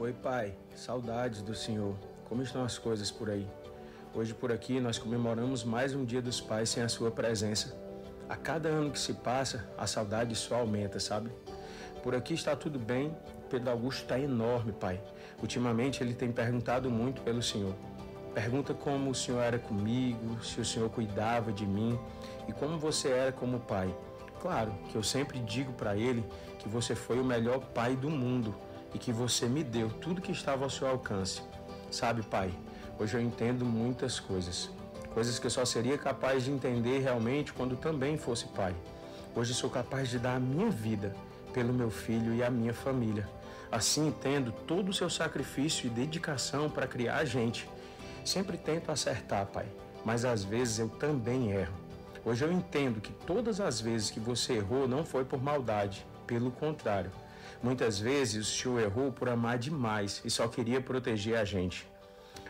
Oi, pai. Saudades do senhor. Como estão as coisas por aí? Hoje por aqui nós comemoramos mais um Dia dos Pais sem a sua presença. A cada ano que se passa, a saudade só aumenta, sabe? Por aqui está tudo bem. Pedro Augusto está enorme, pai. Ultimamente ele tem perguntado muito pelo senhor. Pergunta como o senhor era comigo, se o senhor cuidava de mim e como você era como pai. Claro que eu sempre digo para ele que você foi o melhor pai do mundo e que você me deu tudo que estava ao seu alcance. Sabe, pai, hoje eu entendo muitas coisas. Coisas que eu só seria capaz de entender realmente quando também fosse pai. Hoje sou capaz de dar a minha vida pelo meu filho e a minha família. Assim entendo todo o seu sacrifício e dedicação para criar a gente. Sempre tento acertar, pai, mas às vezes eu também erro. Hoje eu entendo que todas as vezes que você errou não foi por maldade, pelo contrário. Muitas vezes o senhor errou por amar demais e só queria proteger a gente.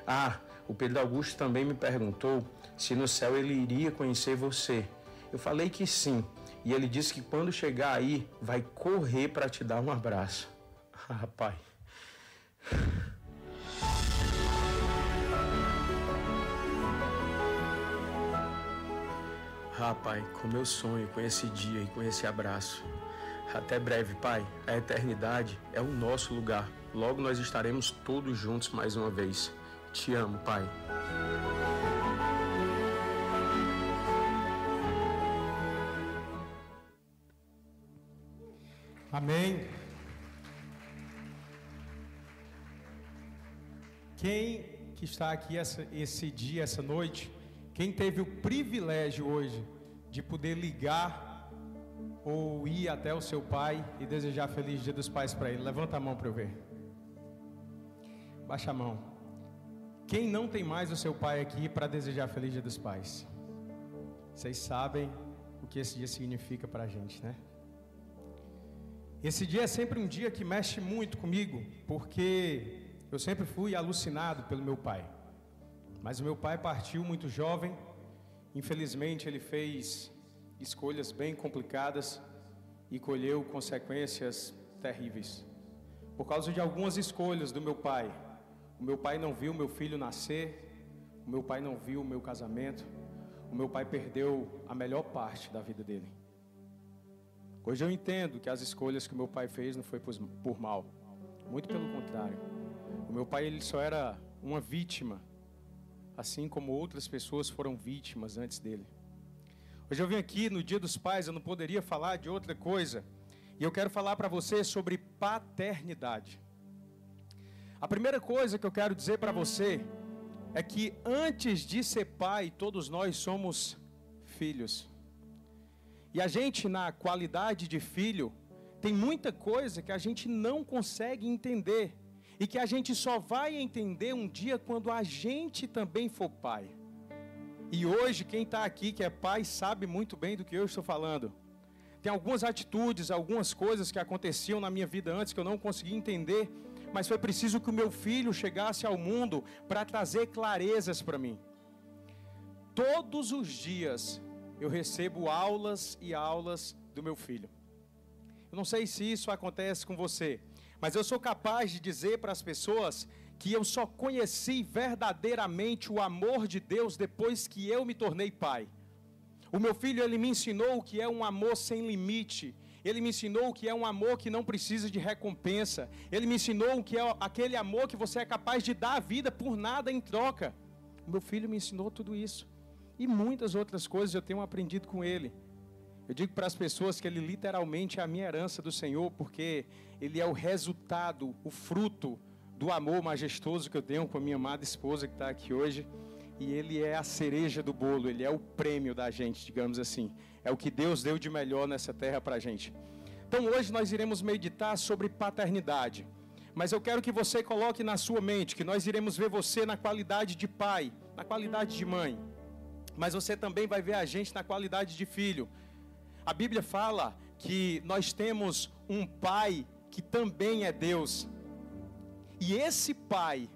Ah, o Pedro Augusto também me perguntou se no céu ele iria conhecer você. Eu falei que sim, e ele disse que quando chegar aí vai correr para te dar um abraço. Ah, pai. Ah, pai, como eu sonho com esse dia e com esse abraço. Até breve, pai. A eternidade é o nosso lugar. Logo nós estaremos todos juntos mais uma vez. Te amo, pai. Amém. Quem que está aqui esse dia, essa noite, quem teve o privilégio hoje de poder ligar ou ir até o seu pai e desejar feliz Dia dos Pais para ele? Levanta a mão para eu ver. Baixa a mão. Quem não tem mais o seu pai aqui para desejar feliz Dia dos Pais? Vocês sabem o que esse dia significa para a gente, né? Esse dia é sempre um dia que mexe muito comigo, porque eu sempre fui alucinado pelo meu pai. Mas o meu pai partiu muito jovem. Infelizmente ele fez escolhas bem complicadas e colheu consequências terríveis. Por causa de algumas escolhas do meu pai. O meu pai não viu meu filho nascer. O meu pai não viu o meu casamento. O meu pai perdeu a melhor parte da vida dele. Hoje eu entendo que as escolhas que o meu pai fez não foi por mal. Muito pelo contrário. O meu pai ele só era uma vítima, assim como outras pessoas foram vítimas antes dele. Hoje eu vim aqui no Dia dos Pais, eu não poderia falar de outra coisa. E eu quero falar para você sobre paternidade. A primeira coisa que eu quero dizer para você é que antes de ser pai, todos nós somos filhos. E a gente, na qualidade de filho, tem muita coisa que a gente não consegue entender. E que a gente só vai entender um dia quando a gente também for pai. E hoje quem está aqui que é pai sabe muito bem do que eu estou falando. Tem algumas atitudes, algumas coisas que aconteciam na minha vida antes que eu não conseguia entender. Mas foi preciso que o meu filho chegasse ao mundo para trazer clarezas para mim. Todos os dias eu recebo aulas e aulas do meu filho. Eu não sei se isso acontece com você, mas eu sou capaz de dizer para as pessoas que eu só conheci verdadeiramente o amor de Deus depois que eu me tornei pai. O meu filho, ele me ensinou o que é um amor sem limite. Ele me ensinou o que é um amor que não precisa de recompensa. Ele me ensinou o que é aquele amor que você é capaz de dar a vida por nada em troca. O meu filho me ensinou tudo isso. E muitas outras coisas eu tenho aprendido com ele. Eu digo para as pessoas que ele literalmente é a minha herança do Senhor, porque ele é o resultado, o fruto do amor majestoso que eu tenho com a minha amada esposa que está aqui hoje. E ele é a cereja do bolo, ele é o prêmio da gente, digamos assim. É o que Deus deu de melhor nessa terra para a gente. Então hoje nós iremos meditar sobre paternidade. Mas eu quero que você coloque na sua mente que nós iremos ver você na qualidade de pai, na qualidade de mãe. Mas você também vai ver a gente na qualidade de filho. A Bíblia fala que nós temos um pai que também é Deus. E esse pai,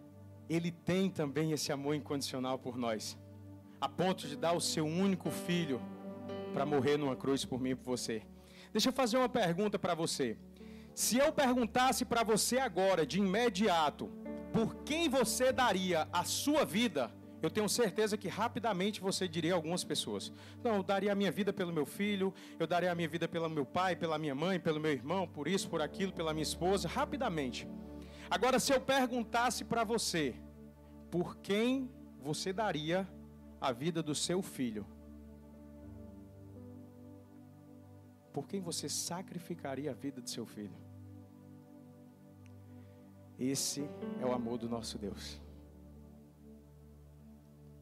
ele tem também esse amor incondicional por nós. A ponto de dar o seu único filho para morrer numa cruz por mim e por você. Deixa eu fazer uma pergunta para você. Se eu perguntasse para você agora, de imediato, por quem você daria a sua vida, eu tenho certeza que rapidamente você diria a algumas pessoas: não, eu daria a minha vida pelo meu filho, eu daria a minha vida pelo meu pai, pela minha mãe, pelo meu irmão, por isso, por aquilo, pela minha esposa, rapidamente. Agora, se eu perguntasse para você, por quem você daria a vida do seu filho? Por quem você sacrificaria a vida do seu filho? Esse é o amor do nosso Deus.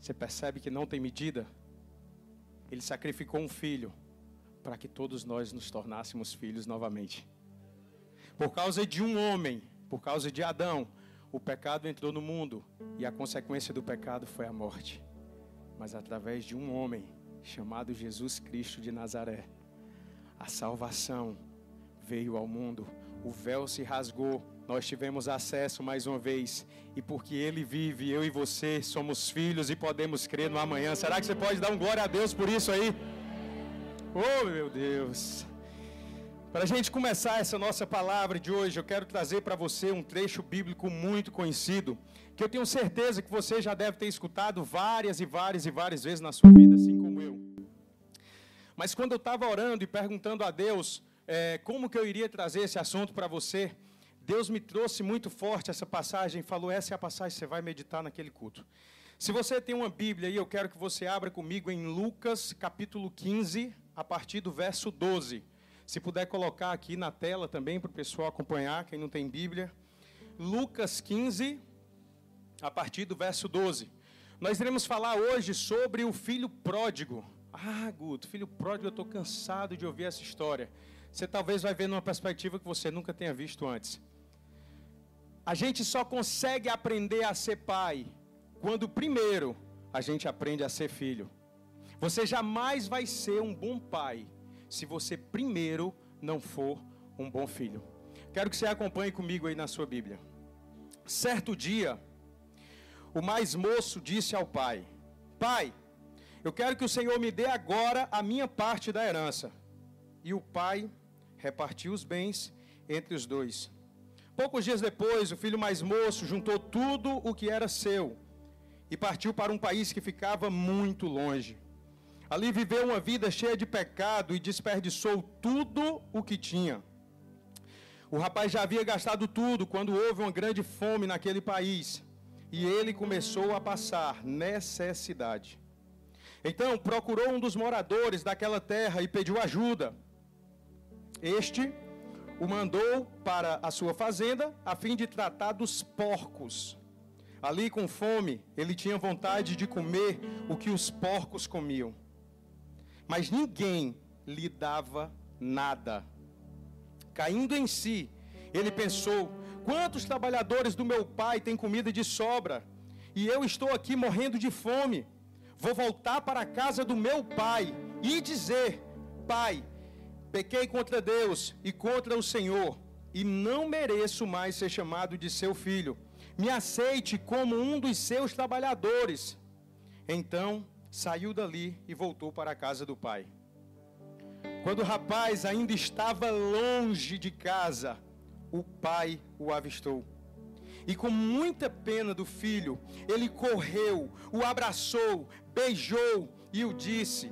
Você percebe que não tem medida? Ele sacrificou um filho para que todos nós nos tornássemos filhos novamente. Por causa de um homem, por causa de Adão, o pecado entrou no mundo e a consequência do pecado foi a morte. Mas através de um homem chamado Jesus Cristo de Nazaré, a salvação veio ao mundo, o véu se rasgou, nós tivemos acesso mais uma vez, e porque Ele vive, eu e você somos filhos e podemos crer no amanhã. Será que você pode dar um glória a Deus por isso aí? Oh, meu Deus! Para a gente começar essa nossa palavra de hoje, eu quero trazer para você um trecho bíblico muito conhecido, que eu tenho certeza que você já deve ter escutado várias vezes na sua vida, assim como eu. Mas quando eu estava orando e perguntando a Deus como que eu iria trazer esse assunto para você, Deus me trouxe muito forte essa passagem e falou: essa é a passagem que você vai meditar naquele culto. Se você tem uma Bíblia aí, eu quero que você abra comigo em Lucas capítulo 15, a partir do verso 12. Se puder colocar aqui na tela também para o pessoal acompanhar, quem não tem Bíblia. Lucas 15, a partir do verso 12. Nós iremos falar hoje sobre o filho pródigo. Ah, Guto, filho pródigo, eu estou cansado de ouvir essa história. Você talvez vai ver numa perspectiva que você nunca tenha visto antes. A gente só consegue aprender a ser pai quando primeiro a gente aprende a ser filho. Você jamais vai ser um bom pai se você primeiro não for um bom filho. Quero que você acompanhe comigo aí na sua Bíblia. Certo dia, o mais moço disse ao pai: Pai, eu quero que o Senhor me dê agora a minha parte da herança. E o pai repartiu os bens entre os dois. Poucos dias depois, o filho mais moço juntou tudo o que era seu e partiu para um país que ficava muito longe. Ali viveu uma vida cheia de pecado e desperdiçou tudo o que tinha. O rapaz já havia gastado tudo quando houve uma grande fome naquele país e ele começou a passar necessidade. Então procurou um dos moradores daquela terra e pediu ajuda. Este o mandou para a sua fazenda a fim de tratar dos porcos. Ali com fome, ele tinha vontade de comer o que os porcos comiam. Mas ninguém lhe dava nada. Caindo em si, ele pensou: quantos trabalhadores do meu pai têm comida de sobra? E eu estou aqui morrendo de fome. Vou voltar para a casa do meu pai e dizer: Pai, pequei contra Deus e contra o Senhor, e não mereço mais ser chamado de seu filho. Me aceite como um dos seus trabalhadores. Então saiu dali e voltou para a casa do pai. Quando o rapaz ainda estava longe de casa, o pai o avistou. E com muita pena do filho, ele correu, o abraçou, beijou e o disse.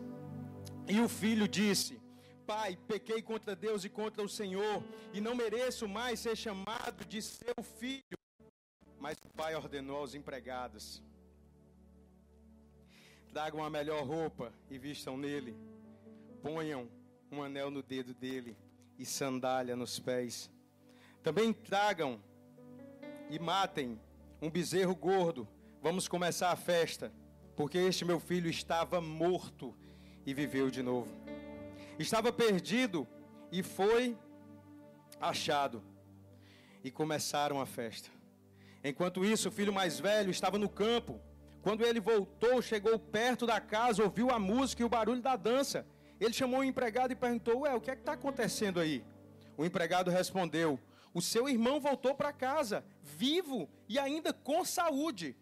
E o filho disse: Pai, pequei contra Deus e contra o Senhor, e não mereço mais ser chamado de seu filho. Mas o pai ordenou aos empregados: tragam a melhor roupa e vistam nele. Ponham um anel no dedo dele e sandália nos pés. Também tragam e matem um bezerro gordo. Vamos começar a festa, porque este meu filho estava morto e viveu de novo. Estava perdido e foi achado. E começaram a festa. Enquanto isso, o filho mais velho estava no campo. Quando ele voltou, chegou perto da casa, ouviu a música e o barulho da dança. Ele chamou o empregado e perguntou: o que é que está acontecendo aí? O empregado respondeu: o seu irmão voltou para casa, vivo e ainda com saúde.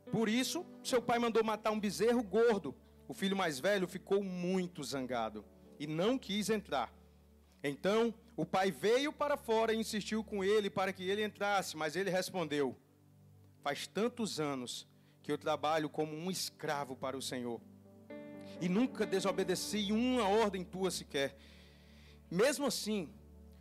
Por isso, seu pai mandou matar um bezerro gordo. O filho mais velho ficou muito zangado e não quis entrar. Então o pai veio para fora e insistiu com ele para que ele entrasse, mas ele respondeu: faz tantos anos que eu trabalho como um escravo para o Senhor, e nunca desobedeci uma ordem tua sequer. Mesmo assim,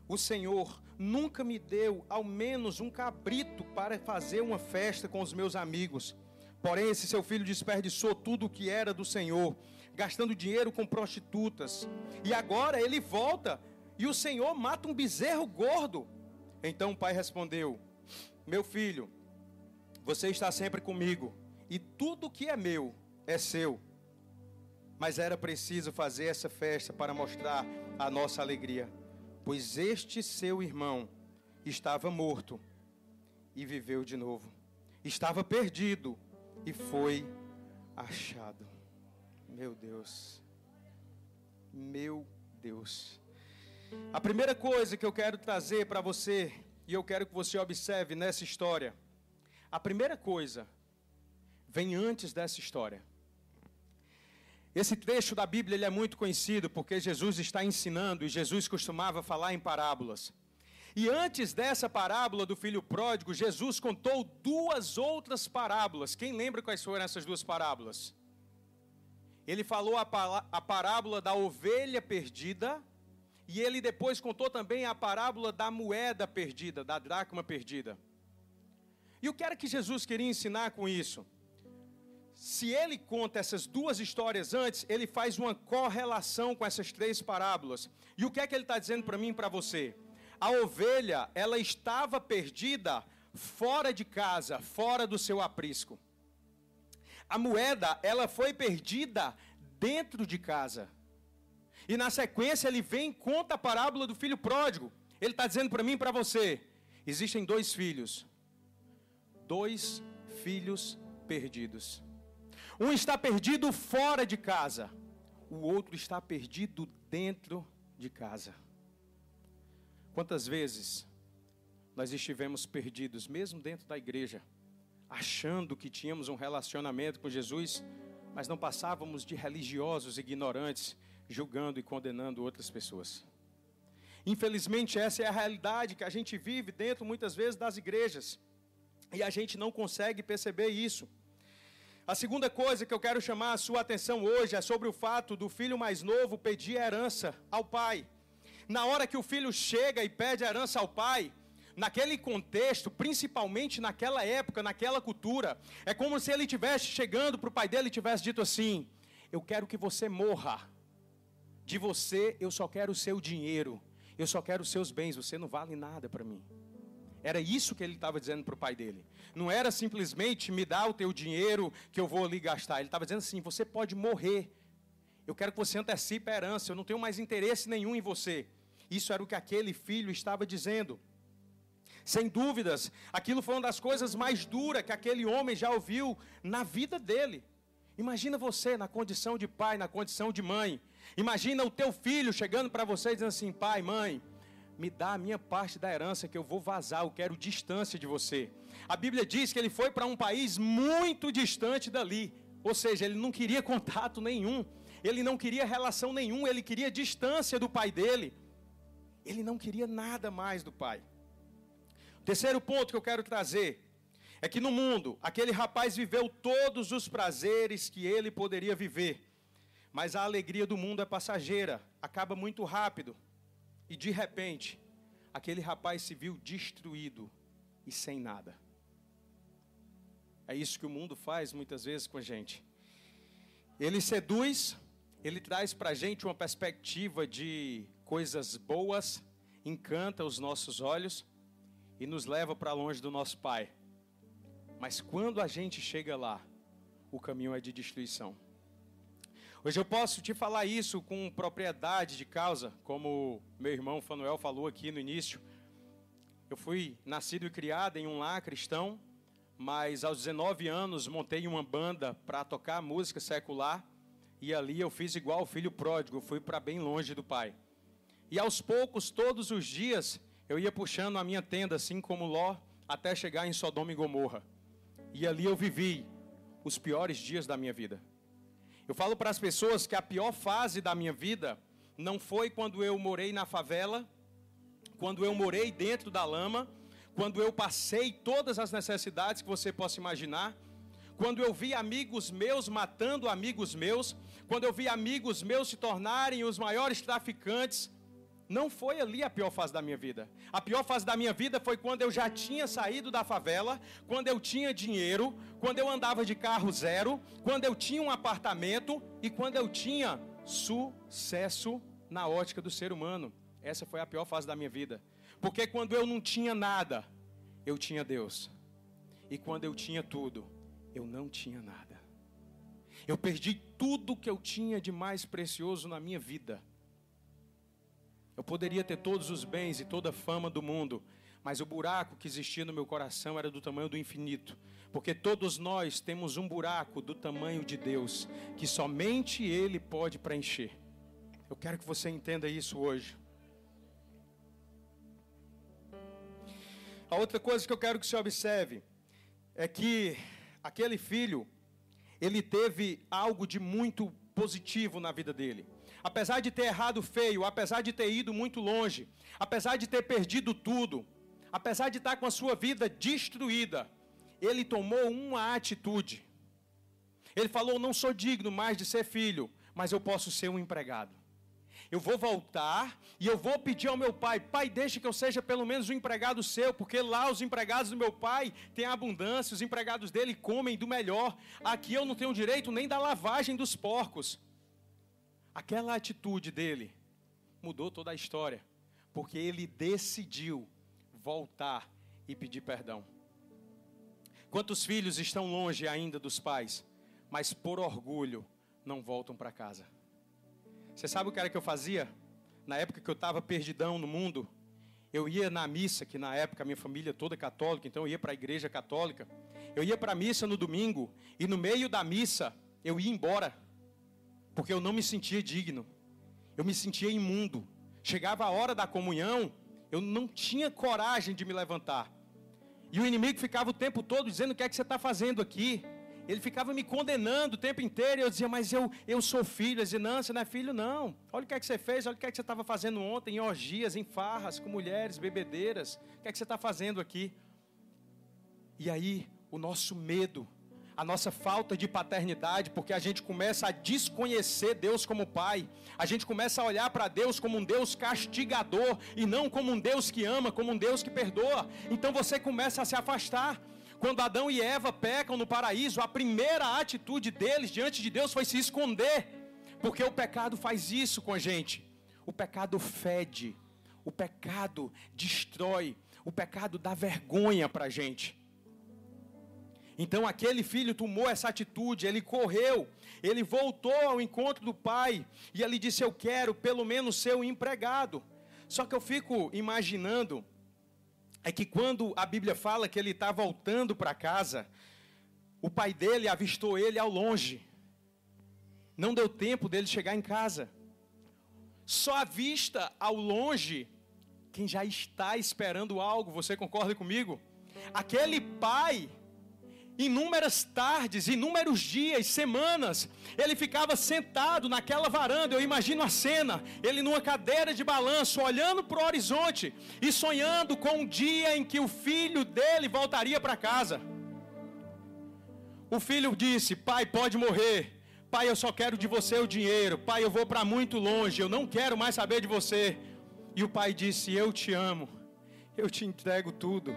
o Senhor nunca me deu ao menos um cabrito para fazer uma festa com os meus amigos. Porém, esse seu filho desperdiçou tudo o que era do Senhor, gastando dinheiro com prostitutas. E agora ele volta e o Senhor mata um bezerro gordo. Então o pai respondeu: meu filho, você está sempre comigo, e tudo que é meu é seu. Mas era preciso fazer essa festa para mostrar a nossa alegria, pois este seu irmão estava morto e viveu de novo. Estava perdido e foi achado. Meu Deus. Meu Deus. A primeira coisa que eu quero trazer para você, e eu quero que você observe nessa história, a primeira coisa vem antes dessa história. Esse trecho da Bíblia ele é muito conhecido porque Jesus está ensinando, e Jesus costumava falar em parábolas. E antes dessa parábola do filho pródigo, Jesus contou duas outras parábolas. Quem lembra quais foram essas duas parábolas? Ele falou a parábola da ovelha perdida, e ele depois contou também a parábola da moeda perdida, da dracma perdida. E o que era que Jesus queria ensinar com isso? Se ele conta essas duas histórias antes, ele faz uma correlação com essas três parábolas. E o que é que ele está dizendo para mim e para você? A ovelha, ela estava perdida fora de casa, fora do seu aprisco. A moeda, ela foi perdida dentro de casa. E na sequência ele vem e conta a parábola do filho pródigo. Ele está dizendo para mim e para você: existem dois filhos perdidos. Um está perdido fora de casa, o outro está perdido dentro de casa. Quantas vezes nós estivemos perdidos, mesmo dentro da igreja, achando que tínhamos um relacionamento com Jesus, mas não passávamos de religiosos ignorantes, julgando e condenando outras pessoas. Infelizmente, essa é a realidade que a gente vive dentro, muitas vezes, das igrejas, e a gente não consegue perceber isso. A segunda coisa que eu quero chamar a sua atenção hoje é sobre o fato do filho mais novo pedir herança ao pai. Na hora que o filho chega e pede herança ao pai, naquele contexto, principalmente naquela época, naquela cultura, é como se ele estivesse chegando para o pai dele e tivesse dito assim: eu quero que você morra. De você eu só quero o seu dinheiro, eu só quero os seus bens, você não vale nada para mim. Era isso que ele estava dizendo para o pai dele. Não era simplesmente me dá o teu dinheiro que eu vou ali gastar. Ele estava dizendo assim: você pode morrer. Eu quero que você antecipe a herança. Eu não tenho mais interesse nenhum em você. Isso era o que aquele filho estava dizendo. Sem dúvidas, aquilo foi uma das coisas mais duras que aquele homem já ouviu na vida dele. Imagina você na condição de pai, na condição de mãe. Imagina o teu filho chegando para você e dizendo assim: pai, mãe, me dá a minha parte da herança que eu vou vazar, eu quero distância de você. A Bíblia diz que ele foi para um país muito distante dali. Ou seja, ele não queria contato nenhum, ele não queria relação nenhuma, ele queria distância do pai dele. Ele não queria nada mais do pai. O terceiro ponto que eu quero trazer é que no mundo, aquele rapaz viveu todos os prazeres que ele poderia viver. Mas a alegria do mundo é passageira, acaba muito rápido. E de repente, aquele rapaz se viu destruído e sem nada. É isso que o mundo faz muitas vezes com a gente. Ele seduz, ele traz para a gente uma perspectiva de coisas boas, encanta os nossos olhos e nos leva para longe do nosso Pai. Mas quando a gente chega lá, o caminho é de destruição. Hoje eu posso te falar isso com propriedade de causa, como meu irmão Fanuel falou aqui no início. Eu fui nascido e criado em um lar cristão, mas aos 19 anos montei uma banda para tocar música secular, e ali eu fiz igual o filho pródigo, fui para bem longe do pai. E aos poucos, todos os dias, eu ia puxando a minha tenda, assim como Ló, até chegar em Sodoma e Gomorra. E ali eu vivi os piores dias da minha vida. Eu falo para as pessoas que a pior fase da minha vida não foi quando eu morei na favela, quando eu morei dentro da lama, quando eu passei todas as necessidades que você possa imaginar, quando eu vi amigos meus matando amigos meus, quando eu vi amigos meus se tornarem os maiores traficantes. Não foi ali a pior fase da minha vida. A pior fase da minha vida foi quando eu já tinha saído da favela, quando eu tinha dinheiro, quando eu andava de carro zero, quando eu tinha um apartamento e quando eu tinha sucesso na ótica do ser humano. Essa foi a pior fase da minha vida. Porque quando eu não tinha nada, eu tinha Deus. E quando eu tinha tudo, eu não tinha nada. Eu perdi tudo que eu tinha de mais precioso na minha vida. Eu poderia ter todos os bens e toda a fama do mundo, mas o buraco que existia no meu coração era do tamanho do infinito. Porque todos nós temos um buraco do tamanho de Deus, que somente Ele pode preencher. Eu quero que você entenda isso hoje. A outra coisa que eu quero que você observe é que aquele filho, ele teve algo de muito positivo na vida dele. Apesar de ter errado feio, apesar de ter ido muito longe, apesar de ter perdido tudo, apesar de estar com a sua vida destruída, ele tomou uma atitude. Ele falou: não sou digno mais de ser filho, mas eu posso ser um empregado. Eu vou voltar e eu vou pedir ao meu pai: pai, deixe que eu seja pelo menos um empregado seu, porque lá os empregados do meu pai têm abundância, os empregados dele comem do melhor. Aqui eu não tenho direito nem da lavagem dos porcos. Aquela atitude dele mudou toda a história, porque ele decidiu voltar e pedir perdão. Quantos filhos estão longe ainda dos pais, mas por orgulho não voltam para casa? Você sabe o que era que eu fazia? Na época que eu estava perdidão no mundo, eu ia na missa, que na época a minha família toda é católica, então eu ia para a igreja católica. Eu ia para a missa no domingo e no meio da missa eu ia embora, porque eu não me sentia digno, eu me sentia imundo. Chegava a hora da comunhão, eu não tinha coragem de me levantar. E o inimigo ficava o tempo todo dizendo: o que é que você está fazendo aqui? Ele ficava me condenando o tempo inteiro. E eu dizia: mas eu sou filho. Ele dizia: não, você não é filho não. Olha o que é que você fez, olha o que é que você estava fazendo ontem, em orgias, em farras, com mulheres, bebedeiras. O que é que você está fazendo aqui? E aí, o nosso medo, a nossa falta de paternidade, porque a gente começa a desconhecer Deus como Pai. A gente começa a olhar para Deus como um Deus castigador e não como um Deus que ama, como um Deus que perdoa. Então você começa a se afastar. Quando Adão e Eva pecam no paraíso, a primeira atitude deles diante de Deus foi se esconder, porque o pecado faz isso com a gente. O pecado fede, o pecado destrói, o pecado dá vergonha para a gente. Então aquele filho tomou essa atitude, ele correu, ele voltou ao encontro do pai, e ele disse: eu quero pelo menos ser um empregado. Só que eu fico imaginando, é que quando a Bíblia fala que ele está voltando para casa, o pai dele avistou ele ao longe. Não deu tempo dele chegar em casa. Só avista ao longe quem já está esperando algo. Você concorda comigo? Aquele pai, inúmeras tardes, inúmeros dias, semanas, ele ficava sentado naquela varanda. Eu imagino a cena, ele numa cadeira de balanço, olhando para o horizonte e sonhando com um dia em que o filho dele voltaria para casa. O filho disse: pai, pode morrer. Pai, eu só quero de você o dinheiro. Pai, eu vou para muito longe, eu não quero mais saber de você. E o pai disse: eu te amo, eu te entrego tudo,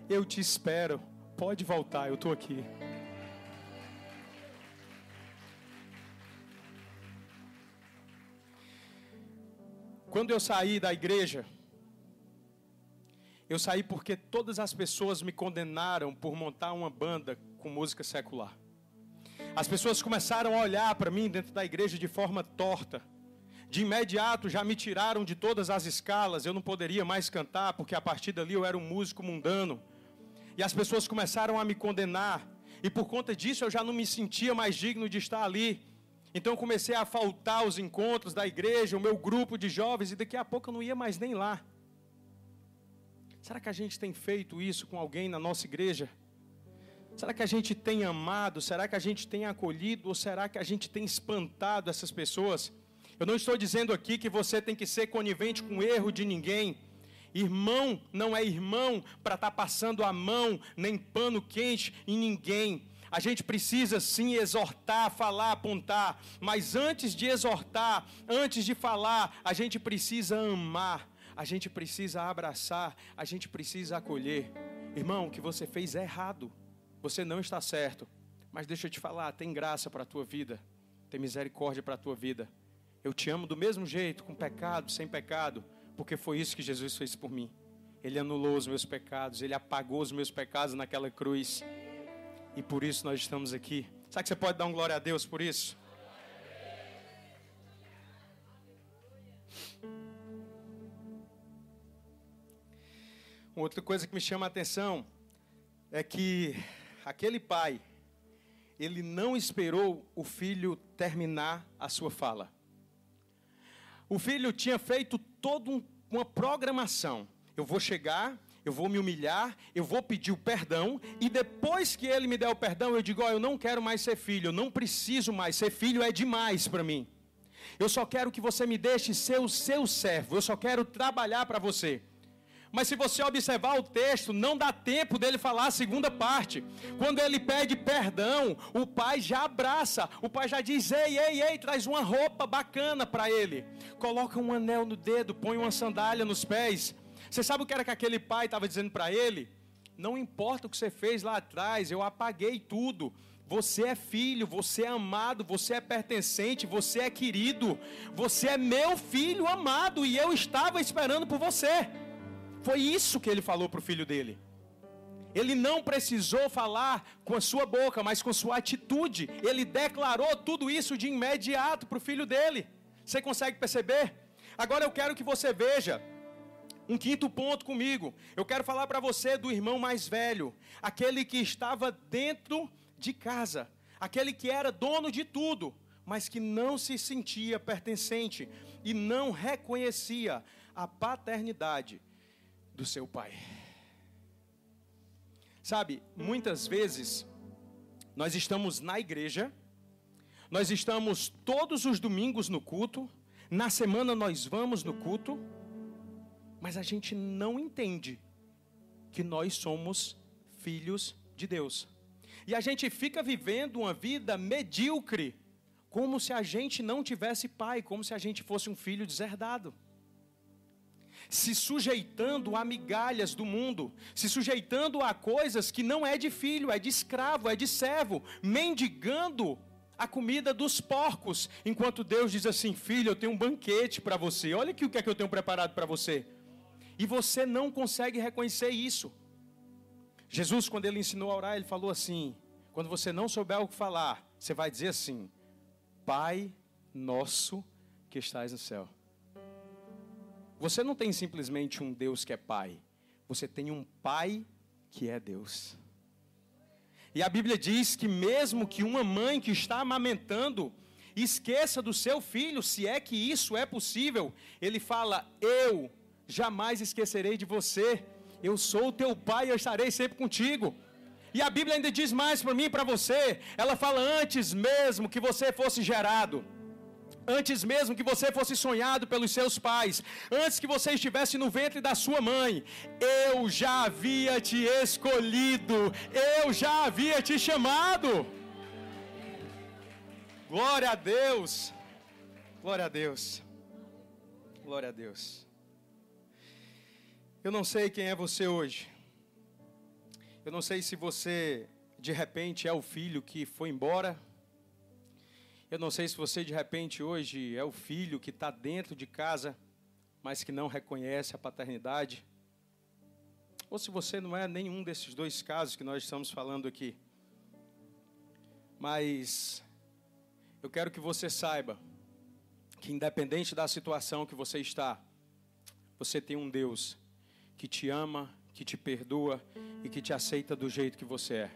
eu te espero. Pode voltar, eu estou aqui. Quando eu saí da igreja, eu saí porque todas as pessoas me condenaram por montar uma banda com música secular. As pessoas começaram a olhar para mim dentro da igreja de forma torta. De imediato já me tiraram de todas as escalas, eu não poderia mais cantar, porque a partir dali eu era um músico mundano. E as pessoas começaram a me condenar. E por conta disso eu já não me sentia mais digno de estar ali. Então eu comecei a faltar aos encontros da igreja, o meu grupo de jovens, e daqui a pouco eu não ia mais nem lá. Será que a gente tem feito isso com alguém na nossa igreja? Será que a gente tem amado? Será que a gente tem acolhido? Ou será que a gente tem espantado essas pessoas? Eu não estou dizendo aqui que você tem que ser conivente com o erro de ninguém. Irmão não é irmão para estar passando a mão, nem pano quente em ninguém. A gente precisa sim exortar, falar, apontar. Mas antes de exortar, antes de falar, a gente precisa amar. A gente precisa abraçar, a gente precisa acolher. Irmão, o que você fez é errado. Você não está certo. Mas deixa eu te falar, tem graça para a tua vida. Tem misericórdia para a tua vida. Eu te amo do mesmo jeito, com pecado, sem pecado. Porque foi isso que Jesus fez por mim. Ele anulou os meus pecados. Ele apagou os meus pecados naquela cruz. E por isso nós estamos aqui. Sabe que você pode dar um glória a Deus por isso? Uma outra coisa que me chama a atenção é que aquele pai, ele não esperou o filho terminar a sua fala. O filho tinha feito toda uma programação. Eu vou chegar, eu vou me humilhar, eu vou pedir o perdão, e depois que ele me der o perdão, eu digo, eu não quero mais ser filho, eu não preciso mais, ser filho é demais para mim. Eu só quero que você me deixe ser o seu servo, eu só quero trabalhar para você. Mas se você observar o texto, não dá tempo dele falar a segunda parte. Quando ele pede perdão, o pai já abraça. O pai já diz, ei, traz uma roupa bacana para ele. Coloca um anel no dedo, põe uma sandália nos pés. Você sabe o que era que aquele pai estava dizendo para ele? Não importa o que você fez lá atrás, eu apaguei tudo. Você é filho, você é amado, você é pertencente, você é querido. Você é meu filho amado e eu estava esperando por você. Foi isso que ele falou para o filho dele. Ele não precisou falar com a sua boca, mas com sua atitude. Ele declarou tudo isso de imediato para o filho dele. Você consegue perceber? Agora eu quero que você veja um quinto ponto comigo. Eu quero falar para você do irmão mais velho. Aquele que estava dentro de casa. Aquele que era dono de tudo, mas que não se sentia pertencente e não reconhecia a paternidade do seu pai. Sabe, muitas vezes nós estamos na igreja, nós estamos todos os domingos no culto, na semana nós vamos no culto, mas a gente não entende que nós somos filhos de Deus. E a gente fica vivendo uma vida medíocre, como se a gente não tivesse pai, como se a gente fosse um filho deserdado. Se sujeitando a migalhas do mundo, se sujeitando a coisas que não é de filho, é de escravo, é de servo, mendigando a comida dos porcos, enquanto Deus diz assim, filho, eu tenho um banquete para você, olha aqui o que é que eu tenho preparado para você. E você não consegue reconhecer isso. Jesus, quando ele ensinou a orar, ele falou assim, quando você não souber o que falar, você vai dizer assim, Pai nosso que estás no céu. Você não tem simplesmente um Deus que é Pai. Você tem um Pai que é Deus. E a Bíblia diz que mesmo que uma mãe que está amamentando esqueça do seu filho, se é que isso é possível, ele fala, eu jamais esquecerei de você. Eu sou o teu pai e eu estarei sempre contigo. E a Bíblia ainda diz mais para mim e para você. Ela fala, antes mesmo que você fosse gerado, antes mesmo que você fosse sonhado pelos seus pais, antes que você estivesse no ventre da sua mãe, eu já havia te escolhido, eu já havia te chamado. Glória a Deus, glória a Deus, glória a Deus. Eu não sei quem é você hoje. Eu não sei se você, de repente, é o filho que foi embora. Eu não sei se você, de repente, hoje é o filho que está dentro de casa, mas que não reconhece a paternidade. Ou se você não é nenhum desses dois casos que nós estamos falando aqui. Mas eu quero que você saiba que, independente da situação que você está, você tem um Deus que te ama, que te perdoa e que te aceita do jeito que você é.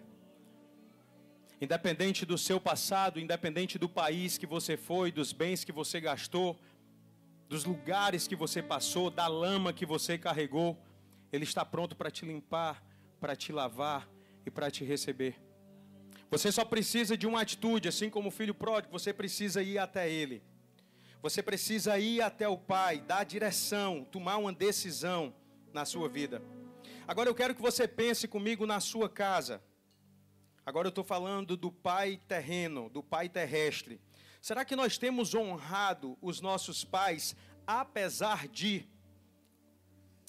Independente do seu passado, independente do país que você foi, dos bens que você gastou, dos lugares que você passou, da lama que você carregou, Ele está pronto para te limpar, para te lavar e para te receber. Você só precisa de uma atitude, assim como o filho pródigo, você precisa ir até Ele. Você precisa ir até o Pai, dar direção, tomar uma decisão na sua vida. Agora eu quero que você pense comigo na sua casa. Agora eu estou falando do pai terreno, do pai terrestre. Será que nós temos honrado os nossos pais, apesar de...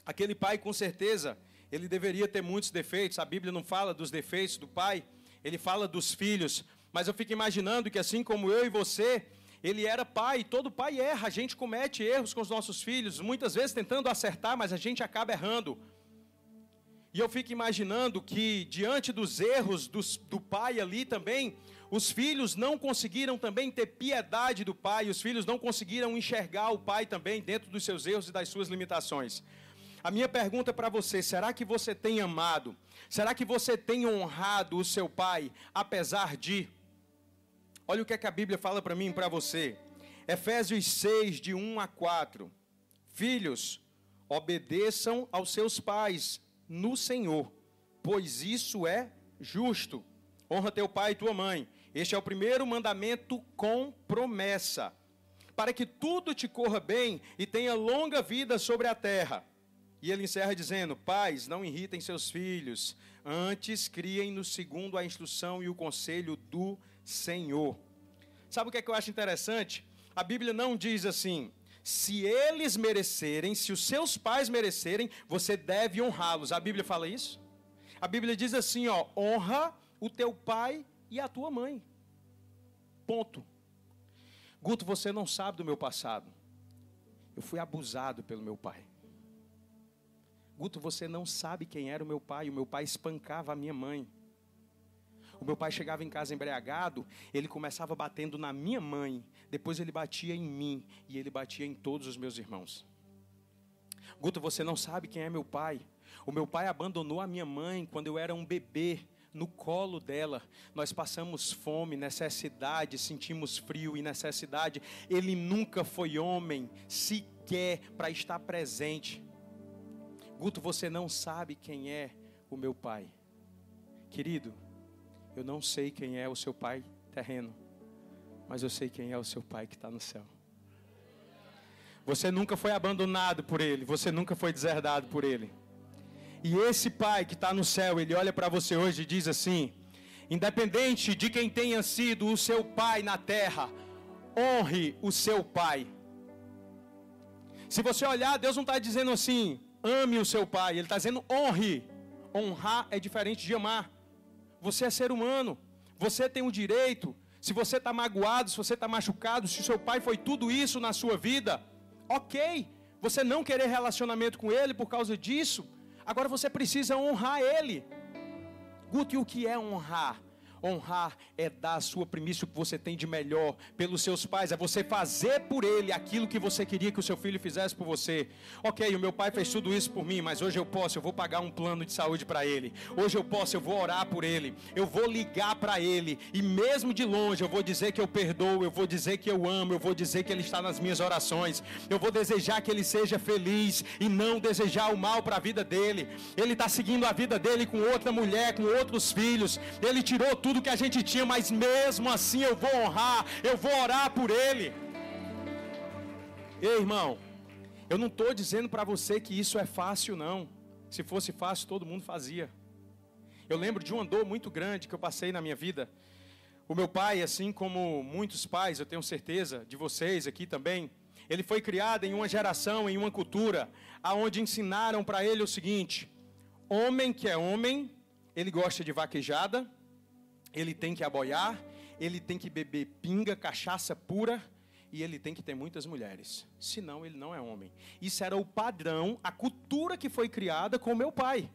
Aquele pai, com certeza, ele deveria ter muitos defeitos. A Bíblia não fala dos defeitos do pai, ele fala dos filhos. Mas eu fico imaginando que assim como eu e você, ele era pai. Todo pai erra, a gente comete erros com os nossos filhos, muitas vezes tentando acertar, mas a gente acaba errando. E eu fico imaginando que, diante dos erros do pai ali também, os filhos não conseguiram também ter piedade do pai, os filhos não conseguiram enxergar o pai também dentro dos seus erros e das suas limitações. A minha pergunta para você, será que você tem amado? Será que você tem honrado o seu pai, apesar de... Olha o que é que a Bíblia fala para mim e para você. Efésios 6, de 1 a 4. Filhos, obedeçam aos seus pais no Senhor, pois isso é justo. Honra teu pai e tua mãe. Este é o primeiro mandamento com promessa, para que tudo te corra bem e tenha longa vida sobre a terra. E ele encerra dizendo, pais, não irritem seus filhos, antes criem-nos segundo a instrução e o conselho do Senhor. Sabe o que é que eu acho interessante? A Bíblia não diz assim, se eles merecerem, se os seus pais merecerem, você deve honrá-los. A Bíblia fala isso? A Bíblia diz assim, ó, honra o teu pai e a tua mãe. Ponto. Guto, você não sabe do meu passado. Eu fui abusado pelo meu pai. Guto, você não sabe quem era o meu pai. O meu pai espancava a minha mãe. O meu pai chegava em casa embriagado, ele começava batendo na minha mãe, depois ele batia em mim e ele batia em todos os meus irmãos. Guto, você não sabe quem é meu pai. O meu pai abandonou a minha mãe quando eu era um bebê, no colo dela. Nós passamos fome, necessidade, sentimos frio e necessidade. Ele nunca foi homem sequer para estar presente. Guto, você não sabe quem é o meu pai. Querido, eu não sei quem é o seu pai terreno, mas eu sei quem é o seu pai que está no céu. Você nunca foi abandonado por ele, você nunca foi deserdado por ele. E esse pai que está no céu, ele olha para você hoje e diz assim, independente de quem tenha sido o seu pai na terra, honre o seu pai. Se você olhar, Deus não está dizendo assim, ame o seu pai, ele está dizendo honre. Honrar é diferente de amar. Você é ser humano, você tem o direito, se você está magoado, se você está machucado, se o seu pai foi tudo isso na sua vida, ok, você não querer relacionamento com ele por causa disso, agora você precisa honrar ele. Guto, e o que é honrar? Honrar é dar a sua primícia, o que você tem de melhor pelos seus pais, é você fazer por ele aquilo que você queria que o seu filho fizesse por você. Ok, o meu pai fez tudo isso por mim, mas hoje eu vou pagar um plano de saúde para ele. Hoje eu vou orar por ele, eu vou ligar para ele, e mesmo de longe eu vou dizer que eu perdoo, eu vou dizer que eu amo, eu vou dizer que ele está nas minhas orações, eu vou desejar que ele seja feliz e não desejar o mal para a vida dele. Ele está seguindo a vida dele com outra mulher, com outros filhos, ele tirou tudo que a gente tinha, mas mesmo assim eu vou honrar, eu vou orar por ele. Ei, irmão, eu não estou dizendo para você que isso é fácil, não. Se fosse fácil, todo mundo fazia. Eu lembro de uma dor muito grande que eu passei na minha vida. O meu pai, assim como muitos pais, eu tenho certeza, de vocês aqui também, ele foi criado em uma geração, em uma cultura, onde ensinaram para ele o seguinte: homem que é homem, ele gosta de vaquejada, ele tem que aboiar, ele tem que beber pinga, cachaça pura, e ele tem que ter muitas mulheres. Senão ele não é homem. Isso era o padrão, a cultura que foi criada com o meu pai.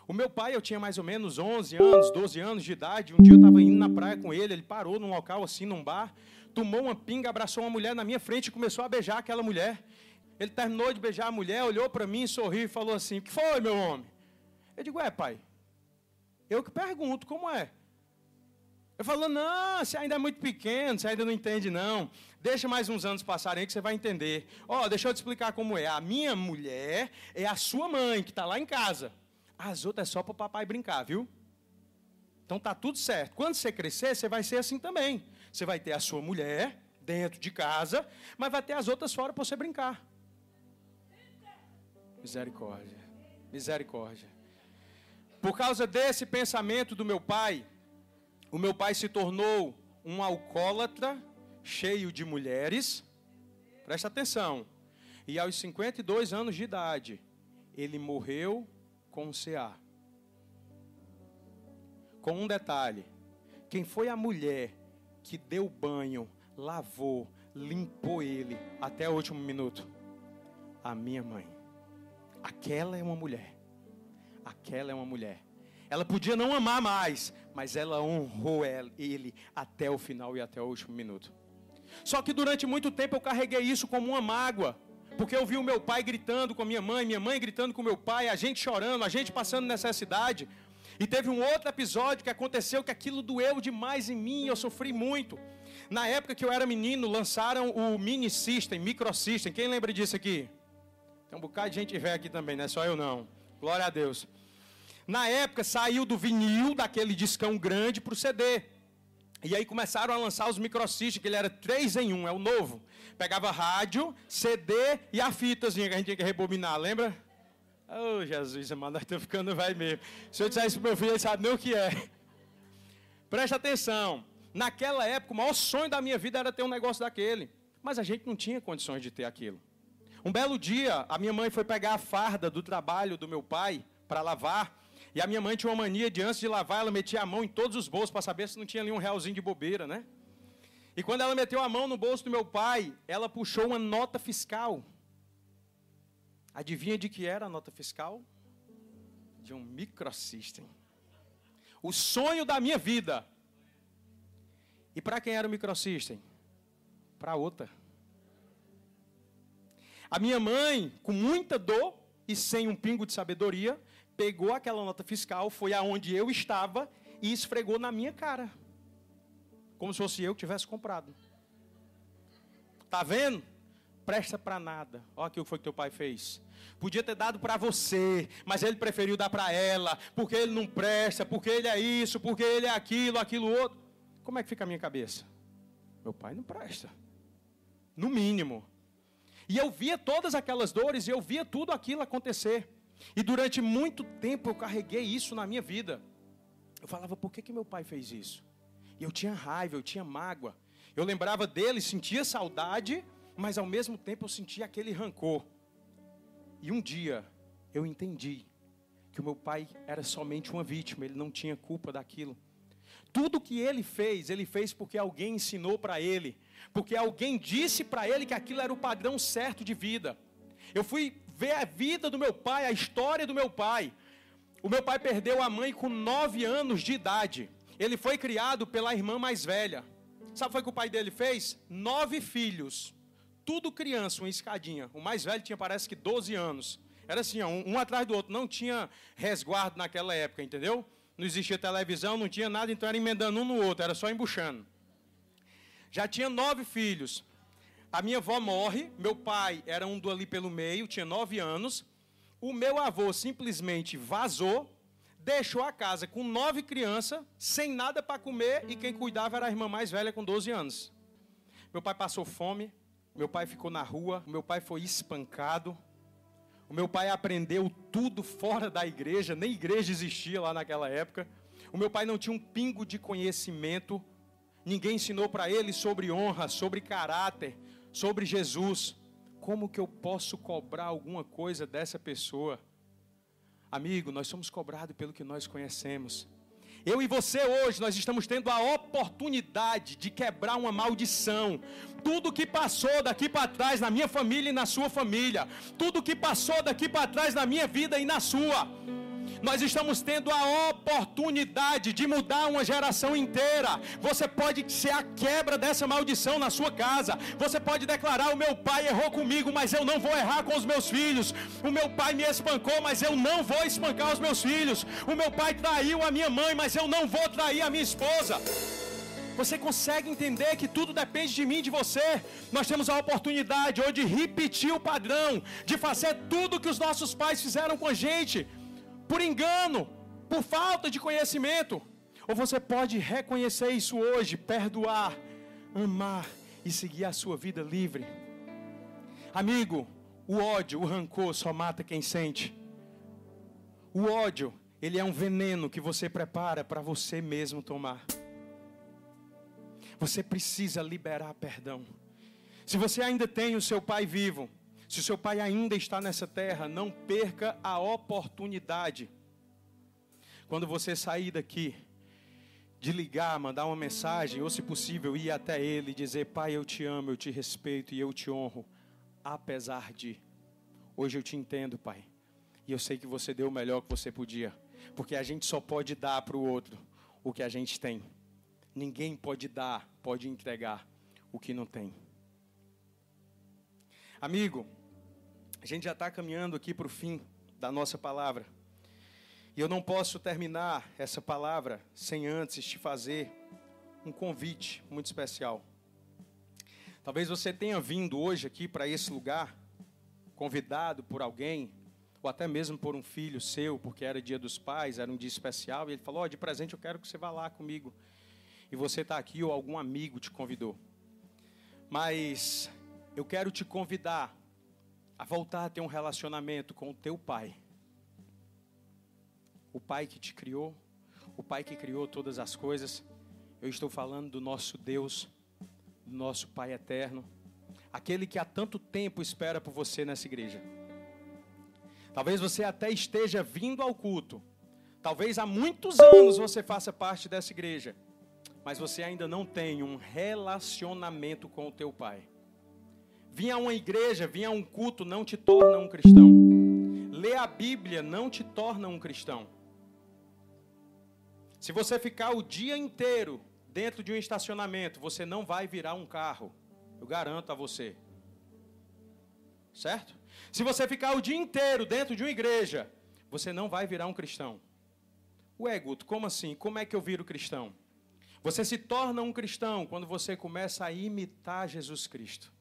O meu pai, eu tinha mais ou menos 11 anos, 12 anos de idade. Um dia eu estava indo na praia com ele, ele parou num local assim, num bar, tomou uma pinga, abraçou uma mulher na minha frente e começou a beijar aquela mulher. Ele terminou de beijar a mulher, olhou para mim, sorriu e falou assim: o que foi, meu homem? Eu digo: pai, eu que pergunto, como é? Eu falo: não, você ainda é muito pequeno, você ainda não entende não. Deixa mais uns anos passarem aí que você vai entender. Deixa eu te explicar como é. A minha mulher é a sua mãe, que está lá em casa. As outras é só para o papai brincar, viu? Então tá tudo certo. Quando você crescer, você vai ser assim também. Você vai ter a sua mulher dentro de casa, mas vai ter as outras fora para você brincar. Misericórdia, misericórdia. Por causa desse pensamento do meu pai, o meu pai se tornou um alcoólatra, cheio de mulheres. Presta atenção. E aos 52 anos de idade, ele morreu com um CA. Com um detalhe: quem foi a mulher que deu banho, lavou, limpou ele até o último minuto? A minha mãe. Aquela é uma mulher. Aquela é uma mulher. Ela podia não amar mais, mas ela honrou ele até o final e até o último minuto. Só que durante muito tempo eu carreguei isso como uma mágoa, porque eu vi o meu pai gritando com a minha mãe gritando com o meu pai, a gente chorando, a gente passando necessidade. E teve um outro episódio que aconteceu que aquilo doeu demais em mim, eu sofri muito. Na época que eu era menino, lançaram o Mini System, Micro System. Quem lembra disso aqui? Tem um bocado de gente velha aqui também, não é só eu não. Glória a Deus. Na época saiu do vinil, daquele discão grande, para o CD. E aí começaram a lançar os microsystem, que ele era 3 em 1, é o novo. Pegava rádio, CD e a fitazinha que a gente tinha que rebobinar, lembra? Oh, Jesus, mano, nós estamos ficando velho mesmo. Se eu disser isso para meu filho, ele sabe nem o que é. Preste atenção. Naquela época, o maior sonho da minha vida era ter um negócio daquele. Mas a gente não tinha condições de ter aquilo. Um belo dia, a minha mãe foi pegar a farda do trabalho do meu pai para lavar. E a minha mãe tinha uma mania de, antes de lavar, ela metia a mão em todos os bolsos para saber se não tinha ali um realzinho de bobeira, né? E quando ela meteu a mão no bolso do meu pai, ela puxou uma nota fiscal. Adivinha de que era a nota fiscal? De um microsystem. O sonho da minha vida. E para quem era o microsystem? Para outra. A minha mãe, com muita dor e sem um pingo de sabedoria, pegou aquela nota fiscal, foi aonde eu estava e esfregou na minha cara. Como se fosse eu que tivesse comprado. Tá vendo? Presta para nada. Olha aqui o que foi que teu pai fez. Podia ter dado para você, mas ele preferiu dar para ela, porque ele não presta, porque ele é isso, porque ele é aquilo, aquilo outro. Como é que fica a minha cabeça? Meu pai não presta. No mínimo. E eu via todas aquelas dores, e eu via tudo aquilo acontecer. E durante muito tempo eu carreguei isso na minha vida. Eu falava, por que meu pai fez isso? E eu tinha raiva, eu tinha mágoa. Eu lembrava dele, sentia saudade, mas ao mesmo tempo eu sentia aquele rancor. E um dia eu entendi que o meu pai era somente uma vítima, ele não tinha culpa daquilo. Tudo que ele fez porque alguém ensinou para ele, porque alguém disse para ele que aquilo era o padrão certo de vida. Eu fui ver a vida do meu pai, a história do meu pai. O meu pai perdeu a mãe com 9 anos de idade. Ele foi criado pela irmã mais velha. Sabe o que foi que o pai dele fez? 9 filhos. Tudo criança, uma escadinha. O mais velho tinha, parece que 12 anos. Era assim, um atrás do outro. Não tinha resguardo naquela época, entendeu? Não existia televisão, não tinha nada, então era emendando um no outro, era só embuchando. Já tinha 9 filhos. A minha avó morre, meu pai era um do ali pelo meio, tinha 9 anos. O meu avô simplesmente vazou, deixou a casa com 9 crianças, sem nada para comer, e quem cuidava era a irmã mais velha com 12 anos. Meu pai passou fome, meu pai ficou na rua, meu pai foi espancado. O meu pai aprendeu tudo fora da igreja, nem igreja existia lá naquela época. O meu pai não tinha um pingo de conhecimento, ninguém ensinou para ele sobre honra, sobre caráter, sobre Jesus. Como que eu posso cobrar alguma coisa dessa pessoa? Amigo, nós somos cobrados pelo que nós conhecemos. Eu e você hoje, nós estamos tendo a oportunidade de quebrar uma maldição. Tudo que passou daqui para trás na minha família e na sua família. Tudo que passou daqui para trás na minha vida e na sua. Nós estamos tendo a oportunidade de mudar uma geração inteira. Você pode ser a quebra dessa maldição na sua casa. Você pode declarar, o meu pai errou comigo, mas eu não vou errar com os meus filhos. O meu pai me espancou, mas eu não vou espancar os meus filhos. O meu pai traiu a minha mãe, mas eu não vou trair a minha esposa. Você consegue entender que tudo depende de mim e de você? Nós temos a oportunidade hoje de repetir o padrão, de fazer tudo que os nossos pais fizeram com a gente, por engano, por falta de conhecimento. Ou você pode reconhecer isso hoje, perdoar, amar e seguir a sua vida livre. Amigo, o ódio, o rancor só mata quem sente. O ódio, ele é um veneno que você prepara para você mesmo tomar. Você precisa liberar perdão. Se você ainda tem o seu pai vivo, se o seu pai ainda está nessa terra, não perca a oportunidade. Quando você sair daqui, de ligar, mandar uma mensagem, ou se possível, ir até ele e dizer: pai, eu te amo, eu te respeito e eu te honro, apesar de. Hoje eu te entendo, pai, e eu sei que você deu o melhor que você podia, porque a gente só pode dar para o outro o que a gente tem. Ninguém pode dar, pode entregar o que não tem. Amigo, a gente já está caminhando aqui para o fim da nossa palavra. E eu não posso terminar essa palavra sem antes te fazer um convite muito especial. Talvez você tenha vindo hoje aqui para esse lugar, convidado por alguém, ou até mesmo por um filho seu, porque era dia dos pais, era um dia especial, e ele falou: de presente eu quero que você vá lá comigo. E você está aqui, ou algum amigo te convidou. Mas eu quero te convidar a voltar a ter um relacionamento com o teu pai. O pai que te criou, o pai que criou todas as coisas. Eu estou falando do nosso Deus, do nosso Pai eterno, aquele que há tanto tempo espera por você nessa igreja. Talvez você até esteja vindo ao culto, talvez há muitos anos você faça parte dessa igreja, mas você ainda não tem um relacionamento com o teu pai. Vir a uma igreja, vir a um culto não te torna um cristão. Ler a Bíblia não te torna um cristão. Se você ficar o dia inteiro dentro de um estacionamento, você não vai virar um carro. Eu garanto a você. Certo? Se você ficar o dia inteiro dentro de uma igreja, você não vai virar um cristão. Ué, Guto, como assim? Como é que eu viro cristão? Você se torna um cristão quando você começa a imitar Jesus Cristo.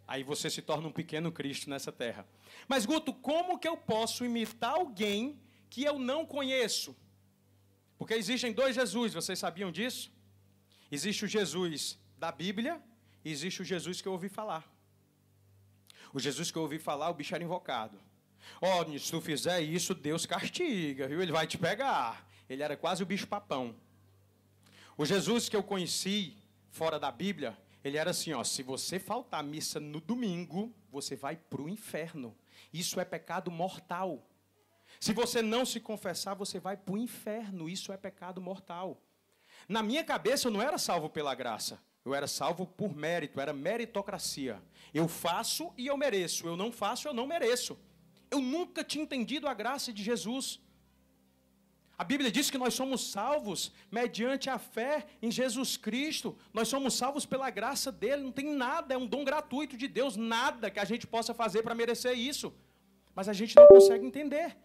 Aí você se torna um pequeno Cristo nessa terra. Mas, Guto, como que eu posso imitar alguém que eu não conheço? Porque existem dois Jesus, vocês sabiam disso? Existe o Jesus da Bíblia e existe o Jesus que eu ouvi falar. O Jesus que eu ouvi falar, o bicho era invocado. Se tu fizer isso, Deus castiga, viu? Ele vai te pegar. Ele era quase o bicho papão. O Jesus que eu conheci fora da Bíblia, ele era assim, se você faltar à missa no domingo, você vai para o inferno. Isso é pecado mortal. Se você não se confessar, você vai para o inferno. Isso é pecado mortal. Na minha cabeça, eu não era salvo pela graça. Eu era salvo por mérito, era meritocracia. Eu faço e eu mereço. Eu não faço, eu não mereço. Eu nunca tinha entendido a graça de Jesus. A Bíblia diz que nós somos salvos mediante a fé em Jesus Cristo. Nós somos salvos pela graça dele. Não tem nada, é um dom gratuito de Deus. Nada que a gente possa fazer para merecer isso. Mas a gente não consegue entender.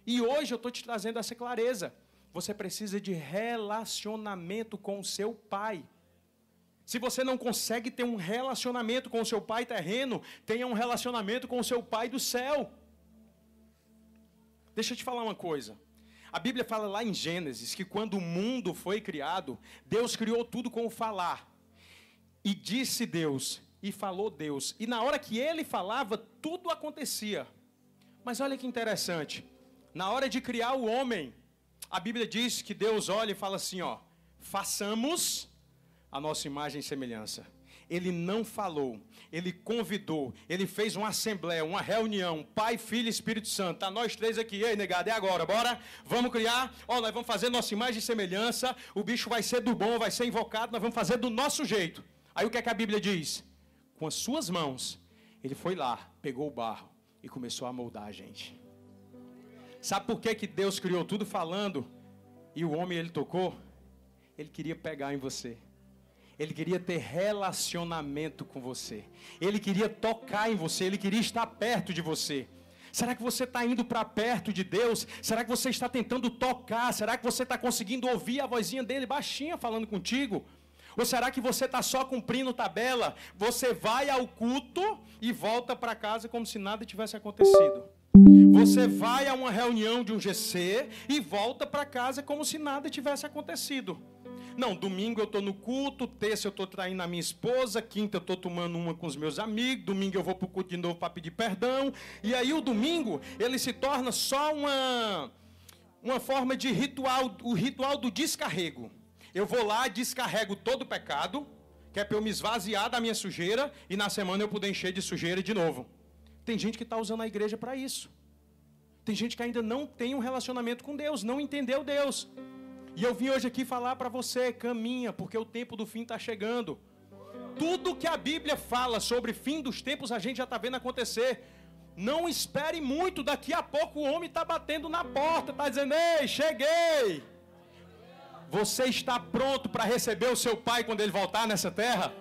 E hoje eu estou te trazendo essa clareza. Você precisa de relacionamento com o seu pai. Se você não consegue ter um relacionamento com o seu pai terreno, tenha um relacionamento com o seu pai do céu. Deixa eu te falar uma coisa. A Bíblia fala lá em Gênesis que quando o mundo foi criado, Deus criou tudo com o falar. E disse Deus, e falou Deus. E na hora que ele falava, tudo acontecia. Mas olha que interessante. Na hora de criar o homem, a Bíblia diz que Deus olha e fala assim, façamos a nossa imagem e semelhança. Ele não falou, ele convidou, ele fez uma assembleia, uma reunião, Pai, Filho e Espírito Santo. Tá nós três aqui, ei negado, é agora, bora? Vamos criar, nós vamos fazer nossa imagem e semelhança, o bicho vai ser do bom, vai ser invocado, nós vamos fazer do nosso jeito. Aí o que é que a Bíblia diz? Com as suas mãos, ele foi lá, pegou o barro e começou a moldar a gente. Sabe por que Deus criou tudo falando e o homem ele tocou? Ele queria pegar em você. Ele queria ter relacionamento com você. Ele queria tocar em você. Ele queria estar perto de você. Será que você está indo para perto de Deus? Será que você está tentando tocar? Será que você está conseguindo ouvir a vozinha dele baixinha falando contigo? Ou será que você está só cumprindo tabela? Você vai ao culto e volta para casa como se nada tivesse acontecido. Você vai a uma reunião de um GC e volta para casa como se nada tivesse acontecido. Não, domingo eu estou no culto, terça eu estou traindo a minha esposa, quinta eu estou tomando uma com os meus amigos, domingo eu vou para o culto de novo para pedir perdão. E aí o domingo, ele se torna só uma forma de ritual, o ritual do descarrego. Eu vou lá, descarrego todo o pecado, que é para eu me esvaziar da minha sujeira, e na semana eu poder encher de sujeira de novo. Tem gente que está usando a igreja para isso. Tem gente que ainda não tem um relacionamento com Deus, não entendeu Deus. E eu vim hoje aqui falar para você, caminha, porque o tempo do fim está chegando. Tudo que a Bíblia fala sobre fim dos tempos, a gente já está vendo acontecer. Não espere muito, daqui a pouco o homem está batendo na porta, está dizendo, ei, cheguei. Você está pronto para receber o seu pai quando ele voltar nessa terra?